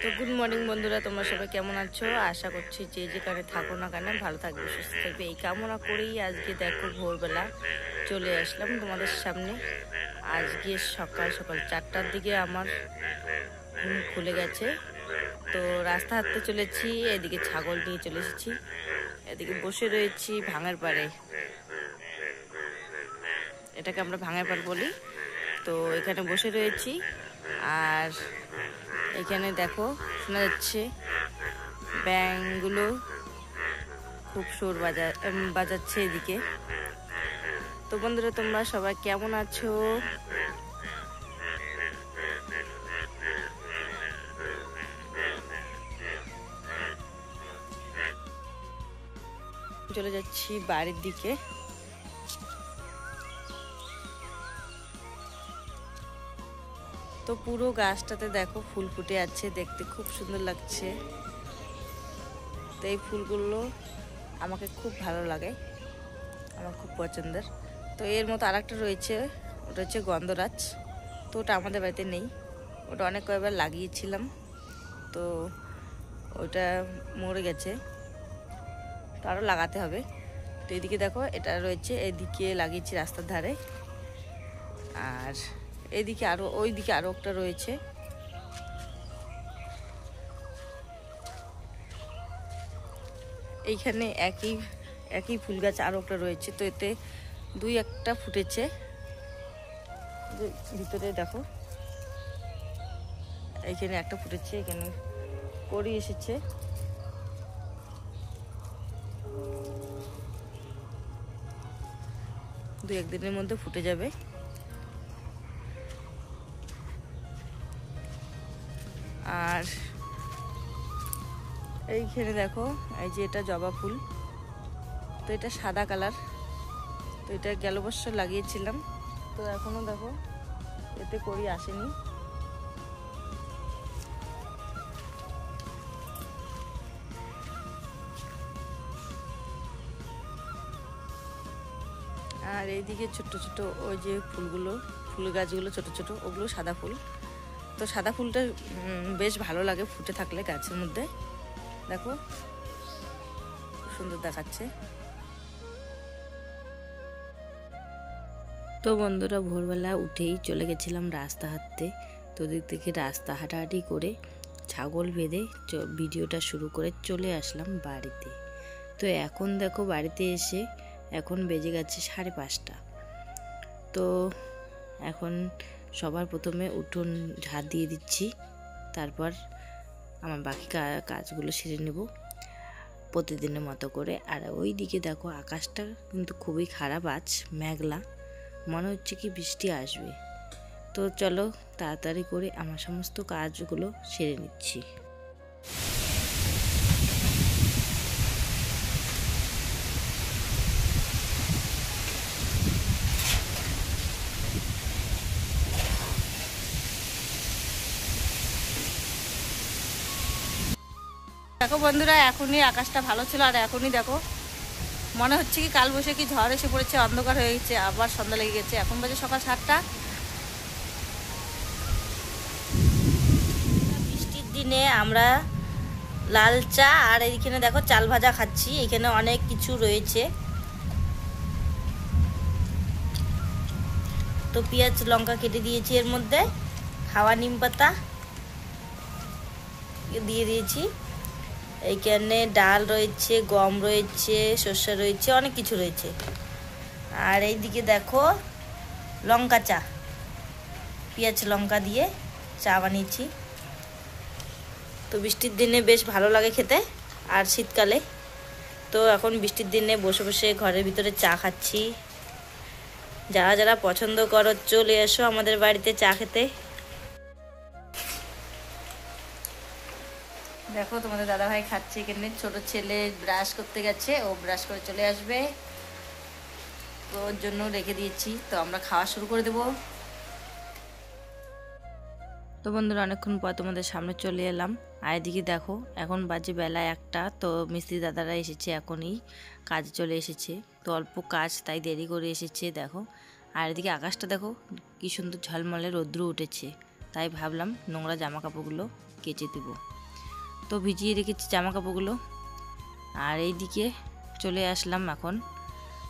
তো good morning বন্ধুরা, তোমরা সবাই কেমন আছো? আশা করছি যে যেখানে থাকো না কেন ভালো থাকবে, সুস্থ থাকবে, এই কামনা করেই আজকে দেখো ভোরবেলা চলে আসলাম তোমাদের সামনে। আজকে সকাল সকাল 4টার দিকে আমার ঘুম খুলে গেছে। তো রাস্তা হাঁটতে চলেছি, এদিকে ছাগল নিয়ে চলে এসেছি, এদিকে বসে রয়েছি ভাঙার পাড়ে। এটাকে আমরা ভাঙার পাড় বলি। তো এখানে বসে রয়েছি, আর এখানে দেখো শোনা যাচ্ছে ব্যাঙগুলো খুব সুর বাজাচ্ছে এদিকে। তো বন্ধুরা, তোমরা সবাই কেমন আছো? চলে যাচ্ছি বাড়ির দিকে। তো পুরো গাছটাতে দেখো ফুল ফুটে আছে, দেখতে খুব সুন্দর লাগছে। তো এই ফুলগুলো আমাকে খুব ভালো লাগে, আমার খুব পছন্দের। তো এর মতো আরেকটা রয়েছে, ওটা হচ্ছে গন্ধরাজ। তো ওটা আমাদের বাড়িতে নেই, ওটা অনেক কয়েকবার লাগিয়েছিলাম, তো ওটা মরে গেছে, তো আরও লাগাতে হবে। তো এদিকে দেখো এটা রয়েছে, এদিকে লাগিয়েছি রাস্তার ধারে, আর এদিকে আরও ওইদিকে আরও একটা রয়েছে। এইখানে একই ফুল গাছ আরও একটা রয়েছে। তো এতে দুই একটা ফুটেছে, ভিতরে দেখো এইখানে একটা ফুটেছে, এখানে কড়ি এসেছে। দুই একদিনের মধ্যে ফুটে যাবে। আর এইখানে দেখো এই যে এটা জবা ফুল, তো এটা সাদা কালার। তো এটা গেল বছর লাগিয়েছিলাম, তো এখনো দেখো এতে কড়ি আসেনি। আর এইদিকে ছোট ছোট ওই যে ফুলগুলো, ফুল গাছগুলো ছোট ছোট, ওগুলো সাদা ফুল। তো সাদা ফুলটা বেশ ভালো লাগে ফুটে থাকলে গাছের মধ্যে, দেখো সুন্দর দেখাচ্ছে। তো বন্ধুরা, ভোরবেলা উঠেই চলে গেছিলাম রাস্তা হাঁটতে। তো দিক থেকে রাস্তা হাঁটাহাঁটি করে ছাগল বেঁধে ভিডিওটা শুরু করে চলে আসলাম বাড়িতে। তো এখন দেখো বাড়িতে এসে এখন বেজে গেছে 5:30। তো এখন সবার প্রথমে উঠোন ঝাড় দিয়ে দিচ্ছি, তারপর আমার বাকি কাজগুলো সেরে নেব প্রতিদিনের মতো করে। আর ওই দিকে দেখো আকাশটা কিন্তু খুবই খারাপ, আজ মেঘলা, মনে হচ্ছে কি বৃষ্টি আসবে। তো চলো তাড়াতাড়ি করে আমার সমস্ত কাজগুলো সেরে নিচ্ছি। দেখো বন্ধুরা, এখনই আকাশটা ভালো ছিল, আর এখনই দেখো মনে হচ্ছে কি কালবৈশাখী ঝড় এসে পড়েছে, অন্ধকার হয়ে গেছে, আবার সন্ধ্যা লেগে গেছে। এখন বাজে সকাল 7টা। বৃষ্টির দিনে আমরা লাল চা আর এইখানে দেখো চাল ভাজা খাচ্ছি। এখানে অনেক কিছু রয়েছে, তো পেঁয়াজ লঙ্কা কেটে দিয়েছি, এর মধ্যে খাওয়া নিম পাতা দিয়ে দিয়েছি। এইখানে ডাল রয়েছে, গম রয়েছে, শস্য রয়েছে, অনেক কিছু রয়েছে। আর এইদিকে দেখো লঙ্কা চা, পেঁয়াজ লঙ্কা দিয়ে চা বানিয়েছি। তো বৃষ্টির দিনে বেশ ভালো লাগে খেতে, আর শীতকালে। তো এখন বৃষ্টির দিনে বসে বসে ঘরের ভিতরে চা খাচ্ছি। যারা যারা পছন্দ করো চলে এসো আমাদের বাড়িতে চা খেতে। দেখো তোমাদের দাদাভাই খাচ্ছে, এখানে ছোট ছেলে ব্রাশ করতে গেছে, ও ব্রাশ করে চলে আসবে, তো ওর জন্য রেখে দিয়েছি। তো আমরা খাওয়া শুরু করে দেবো। তো বন্ধুরা, অনেকক্ষণ পর তোমাদের সামনে চলে এলাম। আর এদিকে দেখো এখন বাজে বেলা 1টা। তো মিস্ত্রি দাদারা এসেছে, এখনই কাজে চলে এসেছে। তো অল্প কাজ, তাই দেরি করে এসেছে দেখো। আর এদিকে আকাশটা দেখো কি সুন্দর ঝলমলে রৌদ্র উঠেছে, তাই ভাবলাম নোংরা জামা কাপড়গুলো কেচে দেবো। তো ভিজিয়ে রেখেছি জামা কাপড়গুলো। আর এইদিকে চলে আসলাম এখন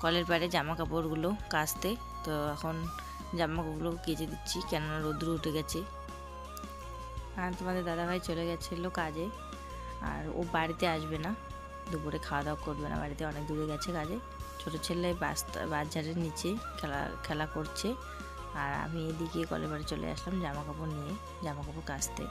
কলের পাড়ে জামা কাপড়গুলো কাচতে। তো এখন জামা কাপড়গুলো কেচে দিচ্ছি, কেননা রোদ্র উঠে গেছে। আর তোমাদের দাদাভাই চলে গেছিলো কাজে, আর ও বাড়িতে আসবে না, দুপুরে খাওয়া দাওয়া করবে না, বাড়িতে অনেক দূরে গেছে কাজে। ছোটো ছেলে বাজারের নিচে খেলা করছে। আর আমি এদিকে কলের বাড়ি চলে আসলাম জামা কাপড় নিয়ে, জামা কাপড় কাচতে।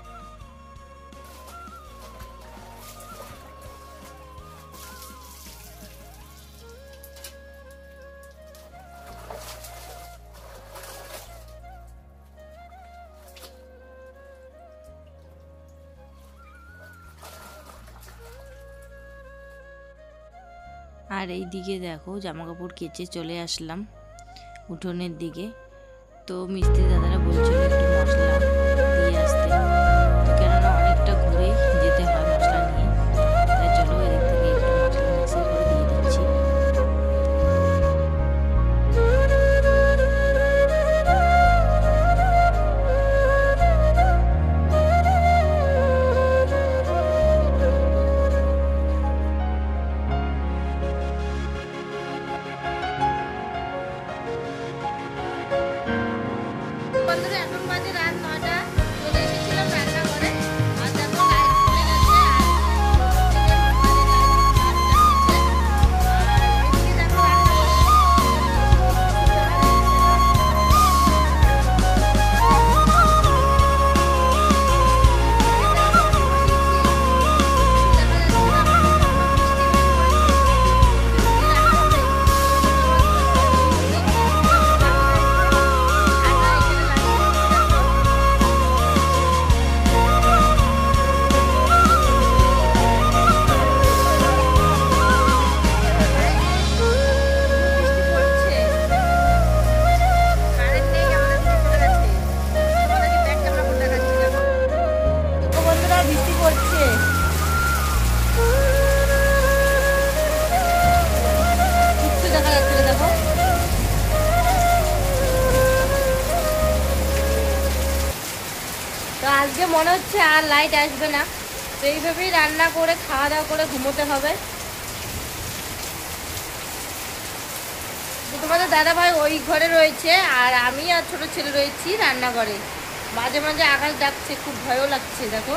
আর এই দিকে দেখো জামা কাপড় কেচে চলে আসলাম উঠোনের দিকে। তো মিস্ত্রি দাদারা বলছিল একটু মশলা দিয়ে আসতে, তো কেননা অনেকটা ঘুরে যেতে হয় মশলা নিয়ে, তাই চলো এদিক থেকে একটু মশলা মিক্সার করে দিয়ে দিচ্ছি। এখন বাজে রাত 9টা, চলে এসেছিলাম রান্নাঘরে। আর দেখো লাইট চলে গেছে, আর এদিকে দেখো আজকে মনে হচ্ছে আর লাইট আসবে না। তো এইভাবেই রান্না করে খাওয়া দাওয়া করে ঘুমোতে হবে। তো তোমাদের দাদাভাই ওই ঘরে রয়েছে, আর আমি আর ছোট ছেলে রয়েছি রান্নাঘরে। মাঝে মাঝে আকাশ ডাকছে, খুব ভয়ও লাগছে। দেখো